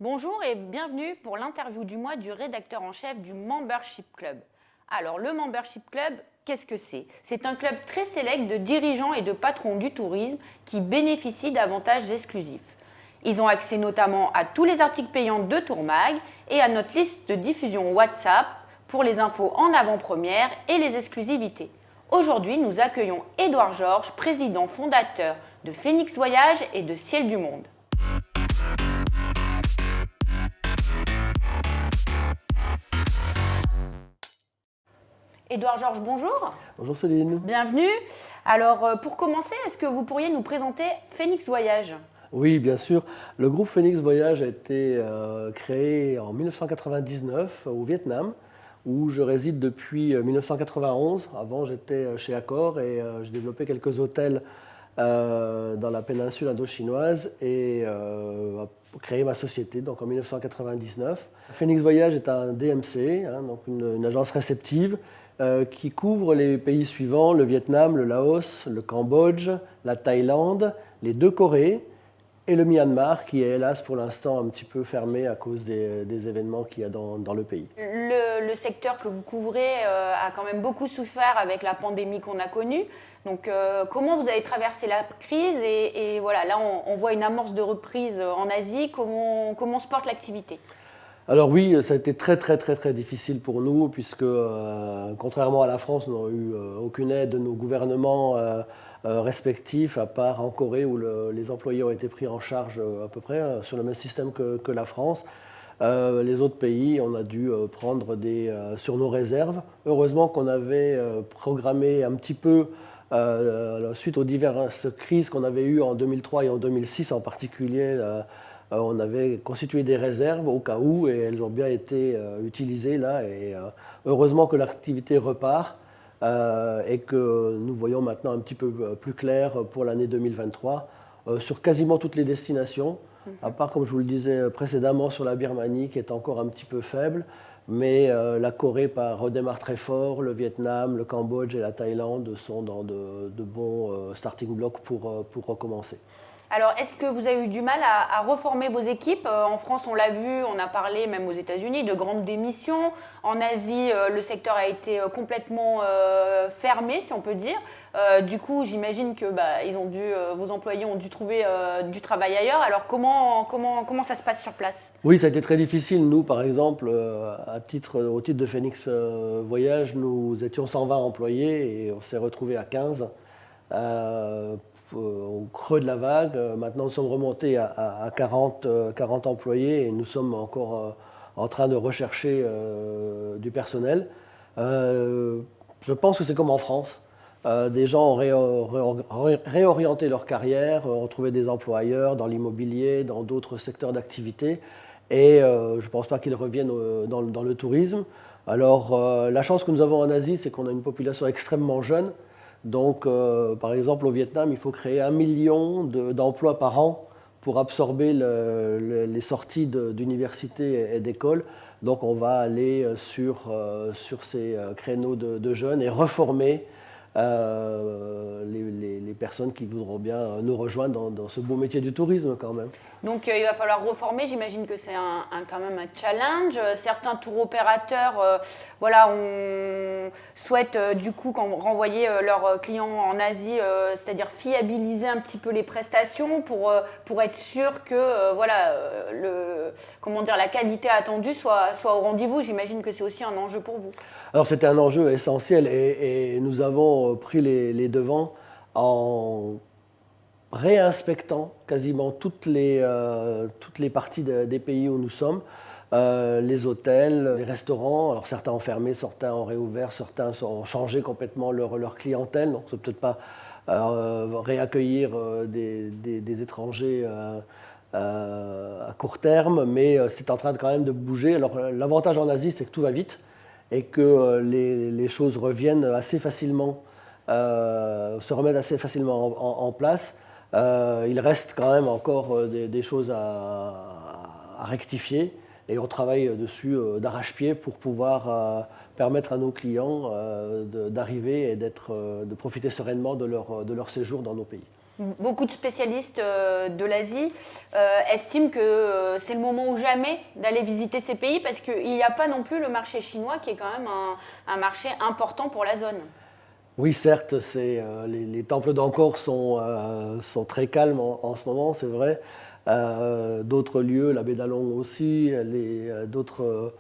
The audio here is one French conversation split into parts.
Bonjour et bienvenue pour l'interview du mois du rédacteur en chef du Membership Club. Alors le Membership Club, qu'est-ce que c'est? C'est un club très sélect de dirigeants et de patrons du tourisme qui bénéficient d'avantages exclusifs. Ils ont accès notamment à tous les articles payants de Tourmag et à notre liste de diffusion WhatsApp pour les infos en avant-première et les exclusivités. Aujourd'hui, nous accueillons Édouard Georges, président fondateur de Phoenix Voyage et de Ciel du Monde. Édouard Georges, bonjour. Bonjour Céline. Bienvenue. Alors, pour commencer, est-ce que vous pourriez nous présenter Phoenix Voyage? Oui, bien sûr. Le groupe Phoenix Voyage a été créé en 1999 au Vietnam, où je réside depuis 1991. Avant, j'étais chez Accor et j'ai développé quelques hôtels dans la péninsule indo-chinoise et créé ma société donc en 1999. Phoenix Voyage est un DMC, donc une agence réceptive qui couvre les pays suivants, le Vietnam, le Laos, le Cambodge, la Thaïlande, les deux Corées et le Myanmar, qui est hélas pour l'instant un petit peu fermé à cause des événements qu'il y a dans le pays. Le secteur que vous couvrez a quand même beaucoup souffert avec la pandémie qu'on a connue. Donc comment vous avez traversé la crise et voilà, là on voit une amorce de reprise en Asie. Comment se porte l'activité? Alors oui, ça a été très difficile pour nous puisque contrairement à la France, nous n'avons eu aucune aide de nos gouvernements respectifs, à part en Corée où les employés ont été pris en charge à peu près sur le même système que la France. Les autres pays, on a dû prendre sur nos réserves. Heureusement qu'on avait programmé un petit peu suite aux diverses crises qu'on avait eues en 2003 et en 2006 en particulier. On avait constitué des réserves au cas où et elles ont bien été utilisées là. Et heureusement que l'activité repart et que nous voyons maintenant un petit peu plus clair pour l'année 2023 sur quasiment toutes les destinations, à part, comme je vous le disais précédemment, sur la Birmanie qui est encore un petit peu faible. Mais la Corée redémarre très fort, le Vietnam, le Cambodge et la Thaïlande sont dans de bons starting blocks pour recommencer. Alors, est-ce que vous avez eu du mal à reformer vos équipes? En France, on l'a vu, on a parlé même aux États-Unis de grandes démissions. En Asie, le secteur a été complètement fermé, si on peut dire. Du coup, j'imagine que vos employés ont dû trouver du travail ailleurs. Alors, comment ça se passe sur place? Oui, ça a été très difficile. Nous, par exemple, au titre de Phoenix Voyage, nous étions 120 employés et on s'est retrouvés à 15. Au creux de la vague. Maintenant, nous sommes remontés à 40 employés et nous sommes encore en train de rechercher du personnel. Je pense que c'est comme en France. Des gens ont réorienté leur carrière, ont trouvé des emplois ailleurs, dans l'immobilier, dans d'autres secteurs d'activité. Et je ne pense pas qu'ils reviennent dans le tourisme. Alors, la chance que nous avons en Asie, c'est qu'on a une population extrêmement jeune. Donc, par exemple, au Vietnam, il faut créer 1 million d'emplois par an pour absorber les sorties d'universités et d'écoles. Donc, on va aller sur ces créneaux de jeunes et reformer les personnes qui voudront bien nous rejoindre dans ce beau métier du tourisme quand même. Donc il va falloir reformer, j'imagine que c'est quand même un challenge. Certains tour opérateurs souhaitent du coup renvoyer leurs clients en Asie, c'est-à-dire fiabiliser un petit peu les prestations pour être sûr que la qualité attendue soit au rendez-vous. J'imagine que c'est aussi un enjeu pour vous. Alors c'était un enjeu essentiel et nous avons pris les devants en réinspectant quasiment toutes les parties des pays où nous sommes, les hôtels, les restaurants. Alors certains ont fermé, certains ont réouvert, certains ont changé complètement leur clientèle. Donc, c'est peut-être pas réaccueillir des étrangers à court terme, mais c'est en train quand même de bouger. Alors l'avantage en Asie, c'est que tout va vite et que les choses reviennent assez facilement, se remettent assez facilement en place. Il reste quand même encore des choses à rectifier et on travaille dessus d'arrache-pied pour pouvoir permettre à nos clients d'arriver et de profiter sereinement de leur séjour dans nos pays. Beaucoup de spécialistes de l'Asie estiment que c'est le moment ou jamais d'aller visiter ces pays parce qu'il n'y a pas non plus le marché chinois qui est quand même un marché important pour la zone. Oui, certes, les temples d'Angkor sont très calmes en ce moment, c'est vrai. D'autres lieux, la baie d'Along aussi, d'autres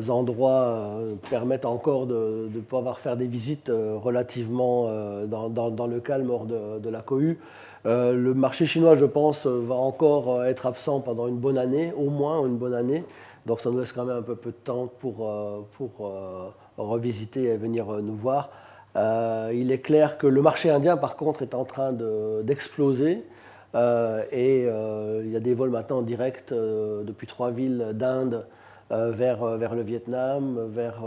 endroits permettent encore de pouvoir faire des visites relativement dans le calme hors de la cohue. Le marché chinois, je pense, va encore être absent pendant une bonne année, au moins une bonne année. Donc ça nous laisse quand même un peu de temps pour revisiter et venir nous voir. Il est clair que le marché indien, par contre, est en train d'exploser. Il y a des vols maintenant directs depuis 3 villes d'Inde vers le Vietnam, vers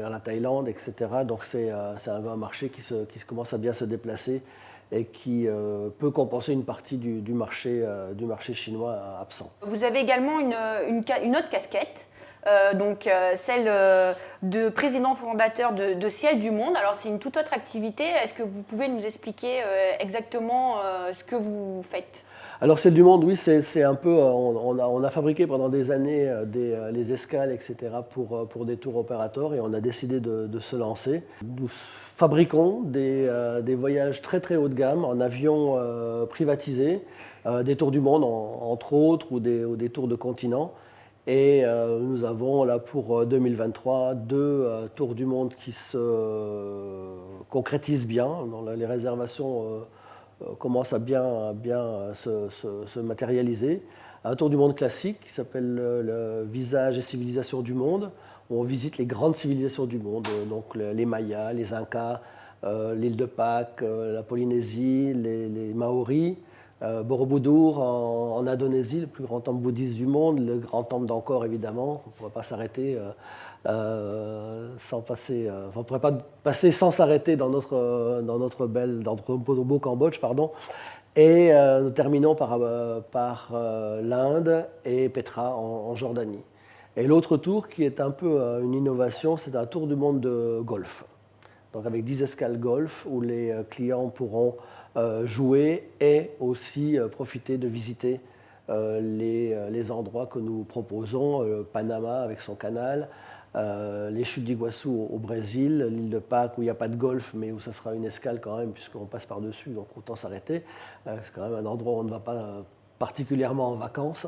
la Thaïlande, etc. Donc c'est un marché qui commence à bien se déplacer et qui peut compenser une partie du marché chinois absent. Vous avez également une autre casquette. Celle de président fondateur de Ciel du Monde. Alors c'est une toute autre activité. Est-ce que vous pouvez nous expliquer exactement ce que vous faites? Alors Ciel du Monde, oui, c'est un peu, on a fabriqué pendant des années les escales, etc. pour des tours opérateurs et on a décidé de se lancer. Nous fabriquons des voyages très très haut de gamme en avion privatisé, des tours du monde entre autres ou des tours de continent. Et nous avons là pour 2023 deux tours du monde qui se concrétisent bien. Les réservations commencent à bien se matérialiser. Un tour du monde classique qui s'appelle le Visage et civilisation du monde, où on visite les grandes civilisations du monde, donc les Mayas, les Incas, l'île de Pâques, la Polynésie, les Maoris. Borobudur en Indonésie, le plus grand temple bouddhiste du monde, le grand temple d'Angkor évidemment, on ne pourrait pas s'arrêter sans passer, on pourrait pas passer sans s'arrêter dans notre beau Cambodge, pardon. Et nous terminons par l'Inde et Petra en Jordanie. Et l'autre tour qui est un peu une innovation, c'est un tour du monde de golf. Donc avec 10 escales golf où les clients pourront jouer et aussi profiter de visiter les endroits que nous proposons, Panama avec son canal, les chutes d'Iguassou au Brésil, l'île de Pâques où il n'y a pas de golf mais où ça sera une escale quand même puisqu'on passe par-dessus, donc autant s'arrêter. C'est quand même un endroit où on ne va pas particulièrement en vacances.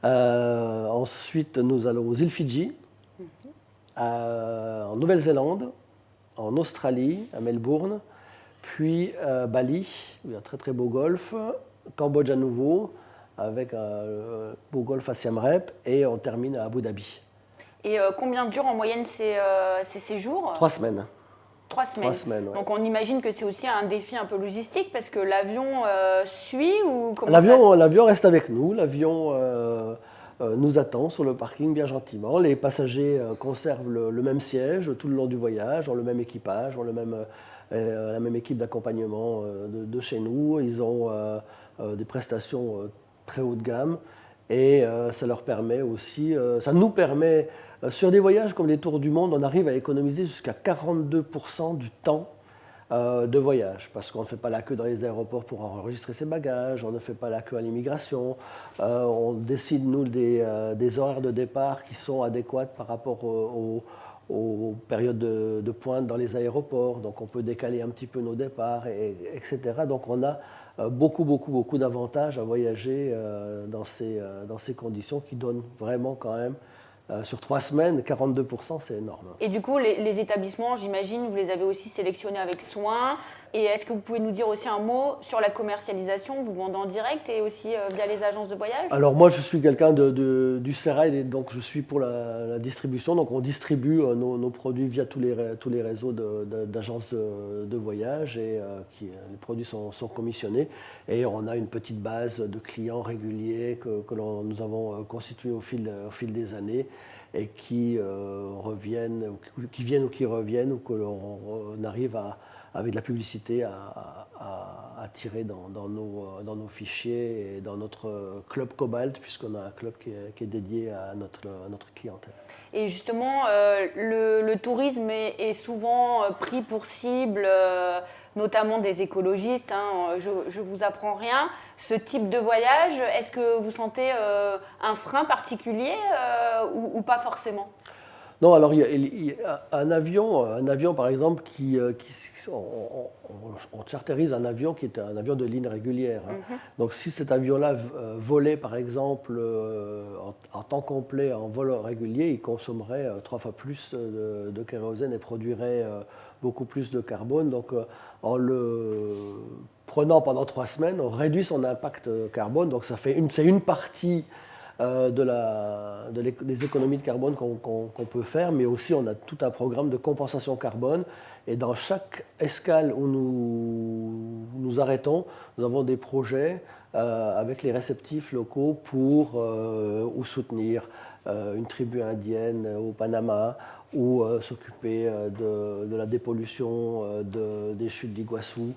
Ensuite, nous allons aux îles Fidji, en Nouvelle-Zélande, en Australie, à Melbourne, puis Bali, où il y a un très très beau golf, Cambodge à nouveau, avec un beau golf à Siem Reap, et on termine à Abu Dhabi. Et combien durent en moyenne ces séjours? 3 semaines. 3 semaines. 3 semaines, ouais. Donc on imagine que c'est aussi un défi un peu logistique parce que l'avion suit ou comment L'avion reste avec nous, l'avion nous attend sur le parking bien gentiment. Les passagers conservent le même siège tout le long du voyage, ont le même équipage, ont la même équipe d'accompagnement de chez nous. Ils ont des prestations très haut de gamme et ça leur permet aussi, ça nous permet, sur des voyages comme les Tours du Monde, on arrive à économiser jusqu'à 42% du temps de voyage, parce qu'on ne fait pas la queue dans les aéroports pour enregistrer ses bagages, on ne fait pas la queue à l'immigration, on décide, nous, des horaires de départ qui sont adéquates par rapport aux périodes de pointe dans les aéroports, donc on peut décaler un petit peu nos départs, etc. Donc on a beaucoup d'avantages à voyager dans ces conditions qui donnent vraiment quand même, sur 3 semaines, 42%, c'est énorme. Et du coup, les établissements, j'imagine, vous les avez aussi sélectionnés avec soin. Et est-ce que vous pouvez nous dire aussi un mot sur la commercialisation? Vous vendez en direct et aussi via les agences de voyage? Alors moi, je suis quelqu'un du Serail, et donc je suis pour la distribution. Donc on distribue nos produits via tous les réseaux d'agences de voyage et les produits sont commissionnés. Et on a une petite base de clients réguliers que nous avons constitués au fil des années et qui viennent ou qui reviennent ou que l'on arrive avec de la publicité à tirer dans nos fichiers et dans notre club Cobalt, puisqu'on a un club qui est dédié à notre clientèle. Et justement, le tourisme est souvent pris pour cible, notamment des écologistes. Hein, je vous apprends rien. Ce type de voyage, est-ce que vous sentez un frein particulier ou pas forcément ? Non, alors il y a un avion par exemple on charterise un avion qui est un avion de ligne régulière. Hein. Donc si cet avion-là volait par exemple en temps complet en vol régulier, il consommerait 3 fois plus de kérosène et produirait beaucoup plus de carbone. Donc en le prenant pendant 3 semaines, on réduit son impact carbone. Donc c'est une partie des économies de carbone qu'on peut faire, mais aussi on a tout un programme de compensation carbone. Et dans chaque escale où nous arrêtons, nous avons des projets avec les réceptifs locaux pour ou soutenir une tribu indienne au Panama, ou s'occuper de la dépollution des chutes d'Iguassou,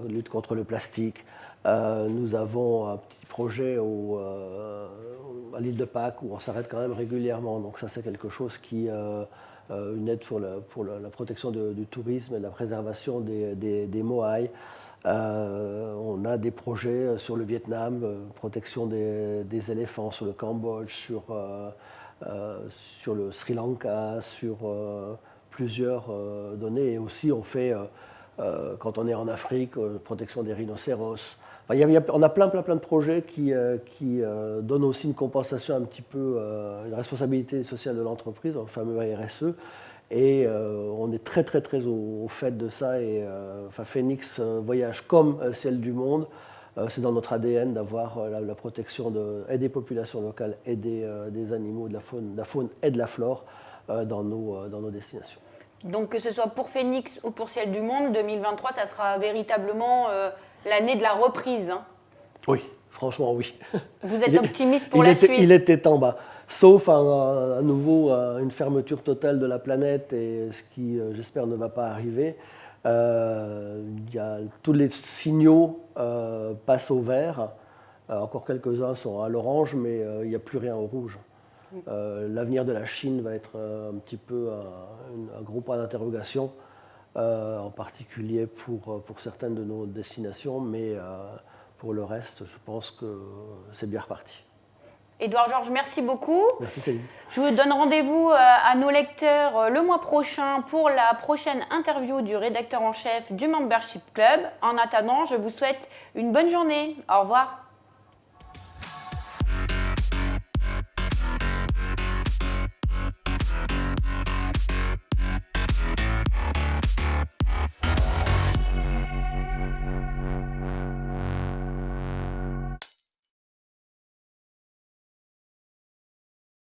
lutte contre le plastique. Nous avons un petit projet à l'île de Pâques où on s'arrête quand même régulièrement. Donc ça, c'est quelque chose qui une aide pour la protection du tourisme et la préservation des moaïs. On a des projets sur le Vietnam, protection des éléphants, sur le Cambodge, sur le Sri Lanka, sur plusieurs données. Et aussi, on fait, quand on est en Afrique, protection des rhinocéros. Enfin, on a plein de projets qui donnent aussi une compensation un petit peu, une responsabilité sociale de l'entreprise, le fameux RSE. Et on est très au fait de ça. Et Phoenix Voyage comme Ciel du Monde, c'est dans notre ADN d'avoir la protection et des populations locales et des animaux, de la faune et de la flore dans nos destinations. Donc que ce soit pour Phoenix ou pour Ciel du Monde, 2023, ça sera véritablement l'année de la reprise. Hein. Oui, franchement oui. Vous êtes optimiste pour la suite? Il était en bas, sauf à nouveau une fermeture totale de la planète, et ce qui, j'espère, ne va pas arriver. Tous les signaux passent au vert. Encore quelques-uns sont à l'orange, mais il n'y a plus rien au rouge. L'avenir de la Chine va être un petit peu un gros point d'interrogation, en particulier pour certaines de nos destinations, mais pour le reste, je pense que c'est bien reparti. Édouard Georges, merci beaucoup. Merci Céline. Je vous donne rendez-vous à nos lecteurs le mois prochain pour la prochaine interview du rédacteur en chef du Membership Club. En attendant, je vous souhaite une bonne journée. Au revoir.